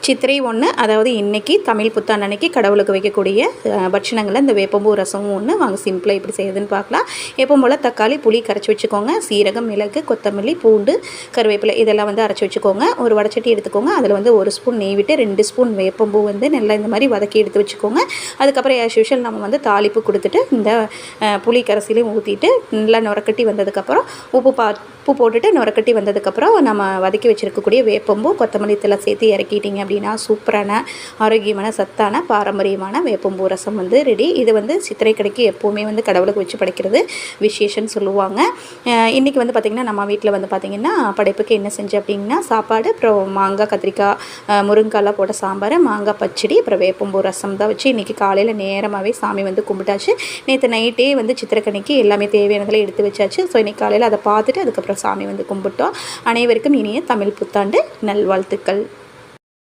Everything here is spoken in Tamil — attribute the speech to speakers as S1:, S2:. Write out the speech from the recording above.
S1: சித்திரை 1 அதாவது இன்றைக்கி தமிழ் புத்தாண்டு அன்னைக்கு கடவுளுக்கு வைக்கக்கூடிய பட்சணங்களில் இந்த வேப்பம்பூ ரசமும் ஒன்று. வாங்க சிம்பிளாக எப்படி செய்யுதுன்னு பார்க்கலாம். எப்பவும் போல் தக்காளி புளி கரைச்சி வச்சுக்கோங்க. சீரகம், மிளகு, கொத்தமல்லி, பூண்டு, கருவேப்பிலை இதெல்லாம் வந்து அரைச்சி வச்சுக்கோங்க. ஒரு வடச்சட்டி எடுத்துக்கோங்க. அதில் வந்து 1 ஸ்பூன் நெய் விட்டு 2 ஸ்பூன் வேப்பம்பூ வந்து நல்லா இந்த மாதிரி வதக்கி எடுத்து வச்சுக்கோங்க. அதுக்கப்புறம் ஆஸ் யூஷுவல் நம்ம வந்து தாளிப்பு கொடுத்துட்டு இந்த புளி கரைசலையும் ஊற்றிட்டு நல்லா நுரக்கட்டி வந்ததுக்கப்புறம் உப்பு போட்டுட்டு நுரக்கட்டி வந்ததுக்கப்புறம் நம்ம வதக்கி வச்சுருக்கக்கூடிய வேப்பம்பூ கொத்தமல்லி தழை சேர்த்து இறக்கிட்டிங்க அப்படின்னா சூப்பரான ஆரோக்கியமான சத்தான பாரம்பரியமான வேப்பம்பூ ரசம் வந்து ரெடி. இது வந்து சித்திரை கடைக்கு எப்போவுமே வந்து கடவுளுக்கு வச்சு படைக்கிறது விசேஷம்னு சொல்லுவாங்க. இன்றைக்கி வந்து பார்த்திங்கன்னா நம்ம வீட்டில் வந்து பார்த்திங்கன்னா படைப்புக்கு என்ன செஞ்சு அப்படின்னா சாப்பாடு, அப்புறம் மாங்காய், கத்திரிக்காய், முருங்கைக்காய்லாம் போட்ட சாம்பார், மாங்காய் பச்சடி, அப்புறம் வேப்பம்பூ ரசம் தான் வச்சு இன்றைக்கி காலையில் நேரமாகவே சாமி வந்து கும்பிட்டாச்சு. நேற்று நைட்டே வந்து சித்திரைக்கணிக்கு எல்லாமே தேவையானதெல்லாம் எடுத்து வச்சாச்சு. ஸோ இன்றைக்கி காலையில் அதை பார்த்துட்டு அதுக்கப்புறம் சாமி வந்து கும்பிட்டோம். அனைவருக்கும் இனிய தமிழ் புத்தாண்டு நல்வாழ்த்துக்கள்.